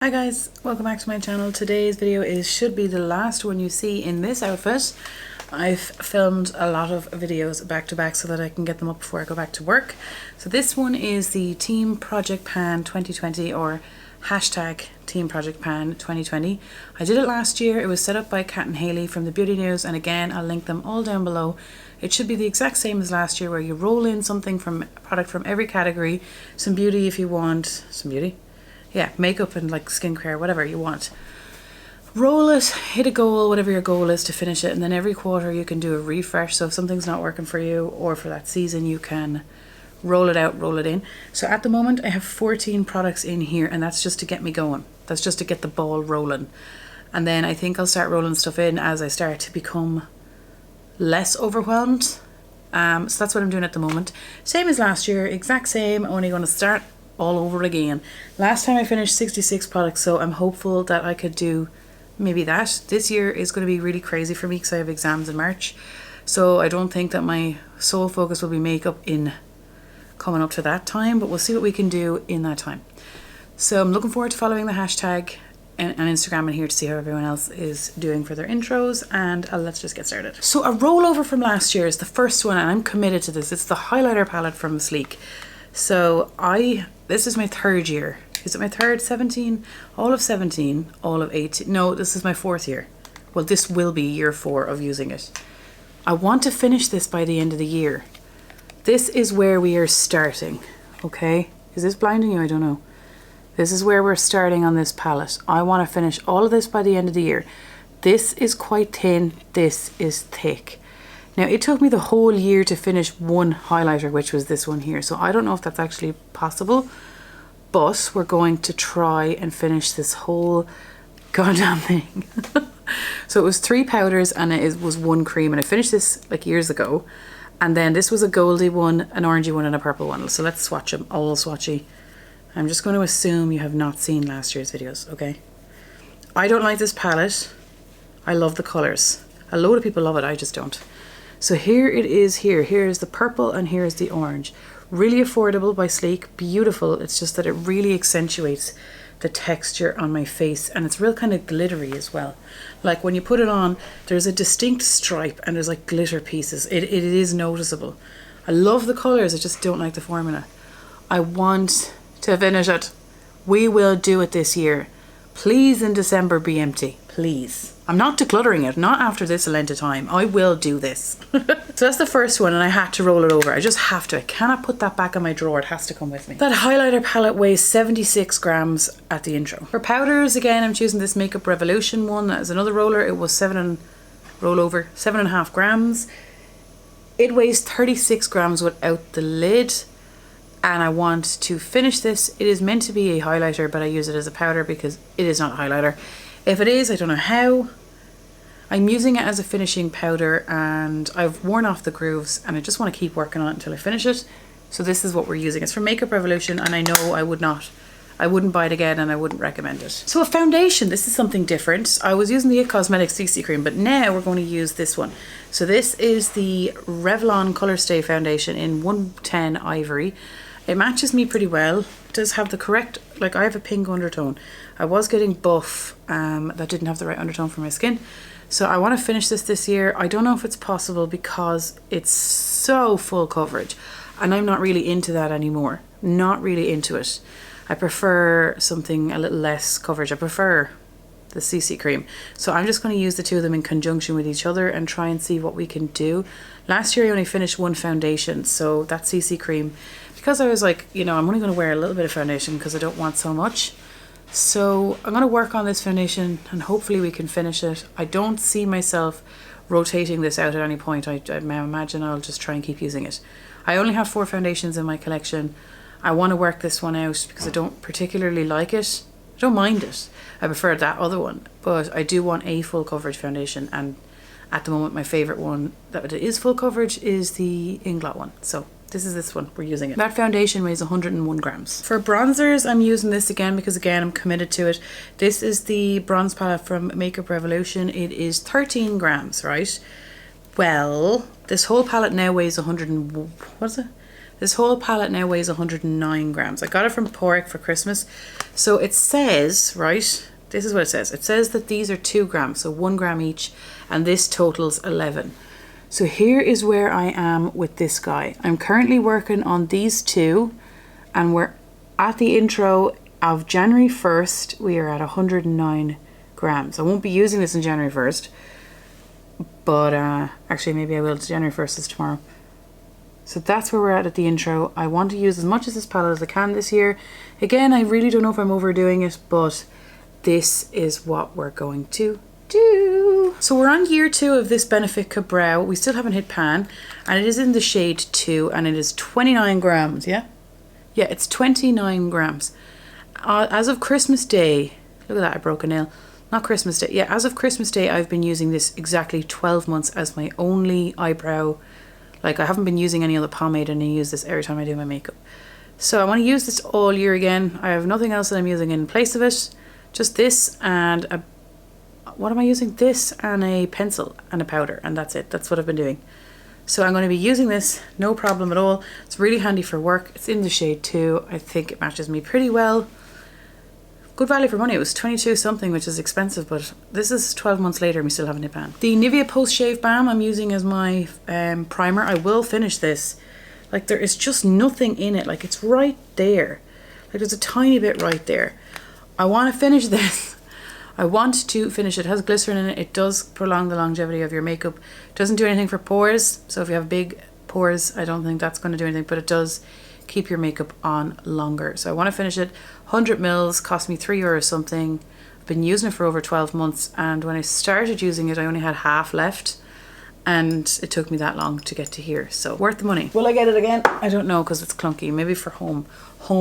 Hi guys, welcome back to my channel. Today's video should be the last one you see in this outfit. I've filmed a lot of videos back to back so that I can get them up before I go back to work. So this one is the TeamProjectPan 2020 or hashtag TeamProjectPan 2020. I did it last year. It was set up by Kat and Hailey from the Beauty News, and again I'll link them all down below. It should be the exact same as last year, where you roll in something from a product from every category, some beauty if you want, some beauty. Yeah, makeup and like skincare, whatever you want. Roll it, hit a goal, whatever your goal is to finish it, and then every quarter you can do a refresh. So if something's not working for you or for that season, you can roll it out, roll it in. So at the moment I have 14 products in here, and that's just to get me going. That's just to get the ball rolling. And then I think I'll start rolling stuff in as I start to become less overwhelmed. So that's what I'm doing at the moment. Same as last year, exact same, only going to start all over again. Last time I finished 66 products, so I'm hopeful that I could do maybe that. This year is going to be really crazy for me because I have exams in March, so I don't think that my sole focus will be makeup in coming up to that time, but we'll see what we can do in that time. So I'm looking forward to following the hashtag and Instagram in here to see how everyone else is doing for their intros, and let's just get started. So a rollover from last year is the first one, and I'm committed to this. It's the highlighter palette from Sleek. So this is my third year. Is it my third? 17, all of 17, all of 18. No, this is my fourth year. Well, this will be year 4 of using it. I want to finish this by the end of the year. This is where we are starting, okay? Is this blinding you? I don't know. This is where we're starting on this palette. I want to finish all of this by the end of the year. This is quite thin. This is thick. Now, it took me the whole year to finish one highlighter, which was this one here. So I don't know if that's actually possible, but we're going to try and finish this whole goddamn thing. So it was 3 powders and it was 1 cream, and I finished this like years ago. And then this was a goldy one, an orangey one, and a purple one. So let's swatch them, all swatchy. I'm just going to assume you have not seen last year's videos, okay? I don't like this palette. I love the colours. A load of people love it, I just don't. So here it is here. Here is the purple and here is the orange. Really affordable by Sleek. Beautiful. It's just that it really accentuates the texture on my face, and it's real kind of glittery as well. Like when you put it on, there's a distinct stripe and there's like glitter pieces. It is noticeable. I love the colours. I just don't like the formula. I want to finish it. We will do it this year. Please in December be empty. Please. I'm not decluttering it, not after this length of time. I will do this. So that's the first one, and I had to roll it over. I just have to. I cannot put that back in my drawer. It has to come with me. That highlighter palette weighs 76 grams at the intro. For powders, again, I'm choosing this Makeup Revolution one. That is another roller. It was 7.5 grams. It weighs 36 grams without the lid. And I want to finish this. It is meant to be a highlighter, but I use it as a powder because it is not a highlighter. If it is, I don't know how. I'm using it as a finishing powder, and I've worn off the grooves, and I just want to keep working on it until I finish it. So this is what we're using. It's from Makeup Revolution, and I know I wouldn't buy it again, and I wouldn't recommend it. So a foundation, this is something different. I was using the It Cosmetics CC cream, but now we're going to use this one. So this is the Revlon Colorstay foundation in 110 Ivory. It matches me pretty well. It does have the correct, like I have a pink undertone. I was getting buff that didn't have the right undertone for my skin. So I want to finish this year. I don't know if it's possible because it's so full coverage, and I'm not really into that anymore. Not really into it. I prefer something a little less coverage. I prefer the CC cream. So I'm just going to use the two of them in conjunction with each other and try and see what we can do. Last year I only finished one foundation, so that CC cream, because I was like, you know, I'm only going to wear a little bit of foundation because I don't want so much. So I'm going to work on this foundation and hopefully we can finish it. I don't see myself rotating this out at any point. I imagine I'll just try and keep using it. I only have 4 foundations in my collection. I want to work this one out because I don't particularly like it. I don't mind it. I prefer that other one, but I do want a full coverage foundation, and at the moment my favourite one that is full coverage is the Inglot one. So this one, we're using it. That foundation weighs 101 grams. For bronzers, I'm using this again because again I'm committed to it. This is the bronze palette from Makeup Revolution. It is 13 grams, right? Well, this whole palette now weighs 100 and, what is it? This whole palette now weighs 109 grams. I got it from Porrick for Christmas. So it says, right, this is what it says. It says that these are 2 grams, so 1 gram each, and this totals 11. So here is where I am with this guy. I'm currently working on these 2, and we're at the intro of January 1st. We are at 109 grams. I won't be using this on January 1st, but actually maybe I will. January 1st is tomorrow. So that's where we're at the intro. I want to use as much of this palette as I can this year. Again, I really don't know if I'm overdoing it, but this is what we're going to do. So we're on year 2 of this Benefica brow. We still haven't hit pan, and it is in the shade 2, and it is 29 grams, yeah? Yeah, it's 29 grams. As of Christmas Day, look at that, I broke a nail. Not Christmas Day, yeah, as of Christmas Day, I've been using this exactly 12 months as my only eyebrow. Like, I haven't been using any other pomade, and I use this every time I do my makeup. So I want to use this all year again. I have nothing else that I'm using in place of it. Just this and a, what am I using? This and a pencil and a powder, and that's it. That's what I've been doing. So I'm going to be using this, no problem at all. It's really handy for work. It's in the shade 2. I think it matches me pretty well. Good value for money. It was 22 something, which is expensive, but this is 12 months later and we still haven't hit pan. The Nivea Post Shave Balm I'm using as my primer. I will finish this. Like, there is just nothing in it. Like, it's right there. Like, there's a tiny bit right there. I want to finish this. I want to finish it. It has glycerin in it. It does prolong the longevity of your makeup. It doesn't do anything for pores. So if you have big pores, I don't think that's going to do anything, but it does keep your makeup on longer. So I want to finish it. 100 mils, cost me €3 something. I've been using it for over 12 months, and when I started using it I only had half left, and it took me that long to get to here. So worth the money. Will I get it again? I don't know, because it's clunky. Maybe for home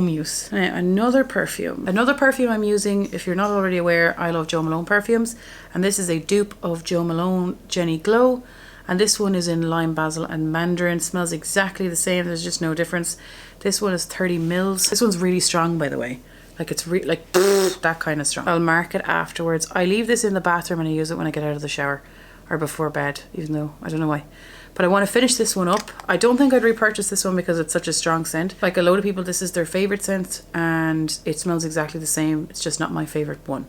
use. Now, another perfume I'm using. If you're not already aware, I love Jo Malone perfumes, and this is a dupe of Jo Malone Jenny Glow. And this one is in Lime, Basil and Mandarin. Smells exactly the same. There's just no difference. This one is 30 mils. This one's really strong, by the way. Like, it's like that kind of strong. I'll mark it afterwards. I leave this in the bathroom and I use it when I get out of the shower or before bed, even though I don't know why. But I want to finish this one up. I don't think I'd repurchase this one because it's such a strong scent. Like, a load of people, this is their favorite scent and it smells exactly the same. It's just not my favorite one.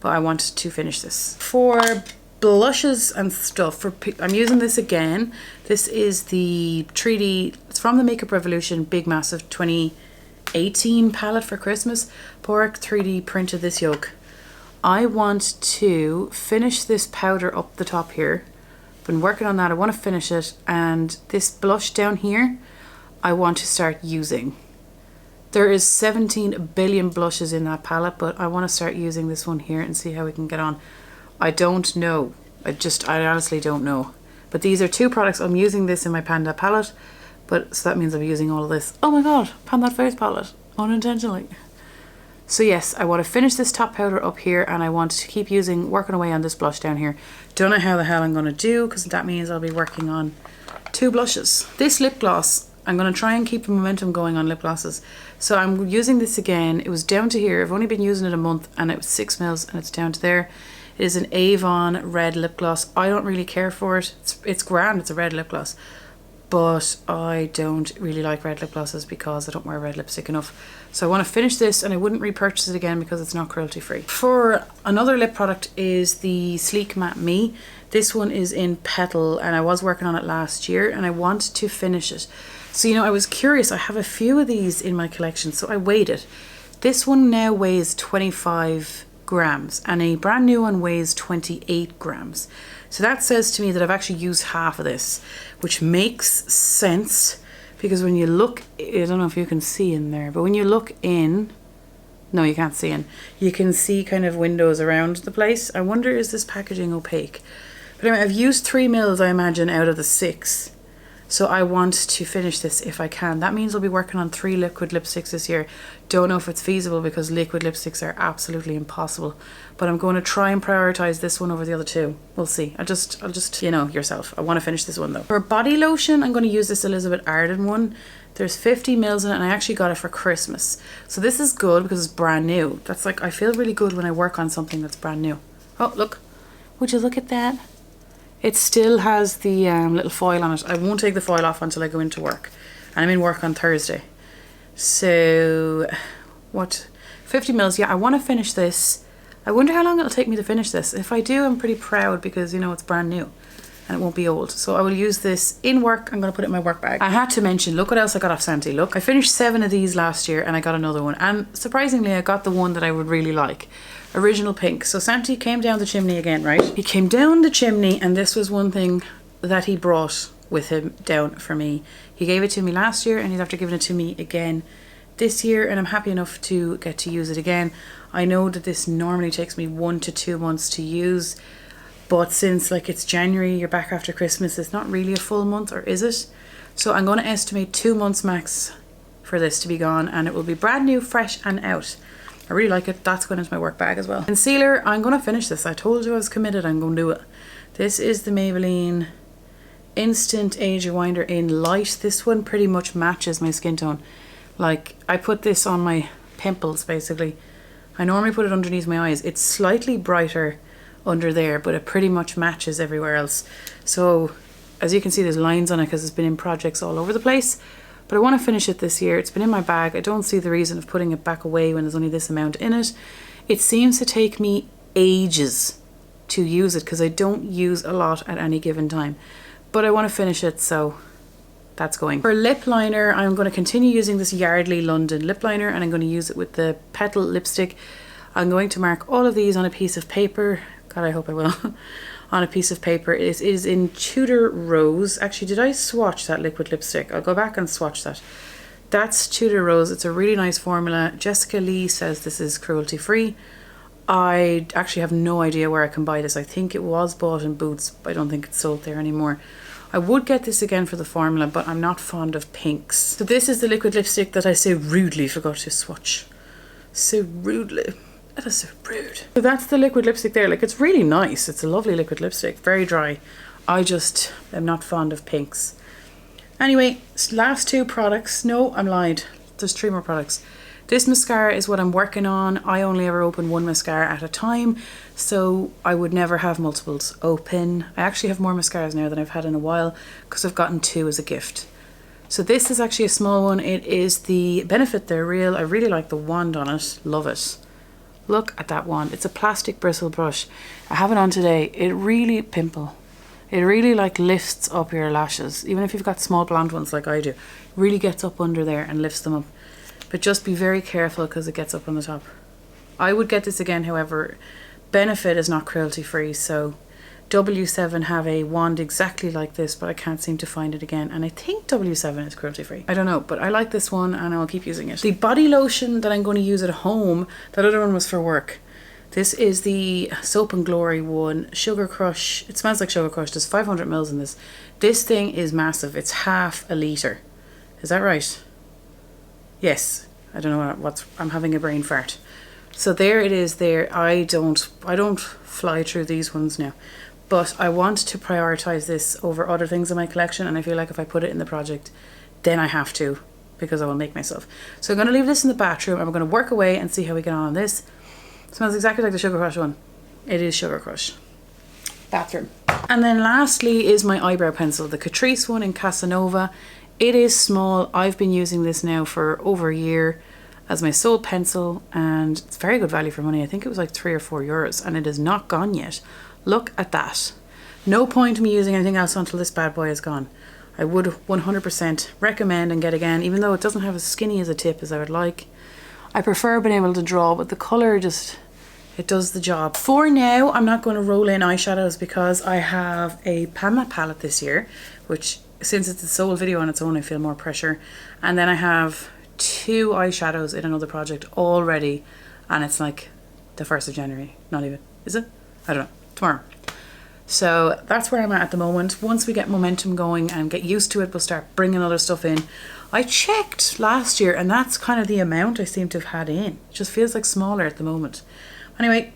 But I want to finish this. For blushes and stuff, I'm using this again. This is the 3D, it's from the Makeup Revolution Big Massive 2018 palette for Christmas. Porrick 3D printed this yoke. I want to finish this powder up the top here. Been working on that. I want to finish it, and this blush down here I want to start using. There is 17 billion blushes in that palette, but I want to start using this one here and see how we can get on. I don't know. I honestly don't know. But these are 2 products. I'm using this in my Panda palette, but so that means I'm using all of this. Oh my god, Panda face palette, unintentionally. So yes, I want to finish this top powder up here, and I want to keep working away on this blush down here. Don't know how the hell I'm going to do, because that means I'll be working on 2 blushes. This lip gloss, I'm going to try and keep the momentum going on lip glosses. So I'm using this again. It was down to here. I've only been using it a month, and it was 6 mils, and it's down to there. It is an Avon red lip gloss. I don't really care for it. It's grand, it's a red lip gloss. But I don't really like red lip glosses because I don't wear red lipstick enough. So I want to finish this, and I wouldn't repurchase it again because it's not cruelty free. For another lip product is the Sleek Matte Me. This one is in Petal, and I was working on it last year, and I want to finish it. So, you know, I was curious. I have a few of these in my collection, so I weighed it. This one now weighs 25 grams, and a brand new one weighs 28 grams. So that says to me that I've actually used half of this, which makes sense, because when you look, I don't know if you can see in there, but when you look in, no, you can't see in, you can see kind of windows around the place. I wonder, is this packaging opaque? But anyway, I've used 3 mils, I imagine, out of the 6. So I want to finish this if I can. That means I'll be working on 3 liquid lipsticks this year. Don't know if it's feasible because liquid lipsticks are absolutely impossible. But I'm going to try and prioritize this one over the other 2. We'll see. I'll just, you know, yourself. I want to finish this one though. For body lotion, I'm going to use this Elizabeth Arden one. There's 50 mils in it, and I actually got it for Christmas. So this is good because it's brand new. That's like, I feel really good when I work on something that's brand new. Oh, look. Would you look at that? It still has the little foil on it. I won't take the foil off until I go into work. and I'm in work on Thursday. So what, 50 mils? Yeah, I want to finish this. I wonder how long it'll take me to finish this. If I do, I'm pretty proud because, you know, it's brand new and it won't be old. So I will use this in work. I'm going to put it in my work bag. I had to mention, look what else I got off Santi. Look, I finished 7 of these last year and I got another one. And surprisingly, I got the one that I would really like. Original pink. So Santi came down the chimney again, right? He came down the chimney and this was one thing that he brought with him down for me. He gave it to me last year and he's after giving it to me again this year, and I'm happy enough to get to use it again. I know that this normally takes me 1 to 2 months to use, but since like it's January, you're back after Christmas, it's not really a full month, or is it? So I'm going to estimate 2 months max for this to be gone, and it will be brand new, fresh and out. I really like it. That's going into my work bag as well. Concealer, I'm going to finish this. I told you I was committed. I'm going to do it. This is the Maybelline Instant Age Rewinder in Light. This one pretty much matches my skin tone. Like, I put this on my pimples basically. I normally put it underneath my eyes. It's slightly brighter under there, but it pretty much matches everywhere else. So as you can see, there's lines on it because it's been in projects all over the place, but I want to finish it this year. It's been in my bag. I don't see the reason of putting it back away when there's only this amount in it. It seems to take me ages to use it because I don't use a lot at any given time, but I want to finish it, so that's going. For lip liner, I'm going to continue using this Yardley London lip liner, and I'm going to use it with the Petal lipstick. I'm going to mark all of these on a piece of paper. God, I hope I will. On a piece of paper. It is in Tudor Rose. Actually, did I swatch that liquid lipstick? I'll go back and swatch that. That's Tudor Rose. It's a really nice formula. Jessica Lee says this is cruelty free. I actually have no idea where I can buy this. I think it was bought in Boots, but I don't think it's sold there anymore. I would get this again for the formula, but I'm not fond of pinks. So this is the liquid lipstick that I so rudely forgot to swatch. So rudely. That is so rude. So that's the liquid lipstick there. Like, it's really nice. It's a lovely liquid lipstick. Very dry. I just am not fond of pinks. Anyway, last 2 products. No, I'm lied. There's 3 more products. This mascara is what I'm working on. I only ever open 1 mascara at a time, so I would never have multiples open. I actually have more mascaras now than I've had in a while because I've gotten 2 as a gift. So this is actually a small one. It is the Benefit They're Real. I really like the wand on it. Love it. Look at that wand. It's a plastic bristle brush. I have it on today. It really like lifts up your lashes. Even if you've got small blonde ones like I do, it really gets up under there and lifts them up. But just be very careful because it gets up on the top. I would get this again, however. Benefit is not cruelty free, so W7 have a wand exactly like this, but I can't seem to find it again. And I think W7 is cruelty free. I don't know, but I like this one and I'll keep using it. The body lotion that I'm going to use at home, that other one was for work. This is the Soap and Glory one, Sugar Crush. It smells like Sugar Crush. There's 500 mils in this. This thing is massive. It's half a litre. Is that right? Yes. I don't know I'm having a brain fart. So there it is there. I don't fly through these ones now. But I want to prioritize this over other things in my collection, and I feel like if I put it in the project, then I have to, because I will make myself. So I'm going to leave this in the bathroom and we're going to work away and see how we get on this. It smells exactly like the Sugar Crush one. It is Sugar Crush. Bathroom. And then lastly is my eyebrow pencil, the Catrice one in Casanova. It is small. I've been using this now for over a year as my sole pencil, and it's very good value for money. I think it was like €3 or €4, and it is not gone yet. Look at that. No point in me using anything else until this bad boy is gone. I would 100% recommend and get again, even though it doesn't have as skinny as a tip as I would like. I prefer being able to draw, but the colour just, it does the job. For now, I'm not going to roll in eyeshadows because I have a Pamela palette this year, which since it's a sole video on its own, I feel more pressure. And then I have 2 eyeshadows in another project already, and it's like the 1st of January. Not even. Is it? I don't know. Tomorrow. So that's where I'm at the moment. Once we get momentum going and get used to it, we'll start bringing other stuff in. I checked last year and that's kind of the amount I seem to have had in. It just feels like smaller at the moment. Anyway,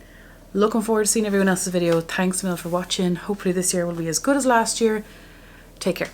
looking forward to seeing everyone else's video. Thanks a million for watching. Hopefully this year will be as good as last year. Take care.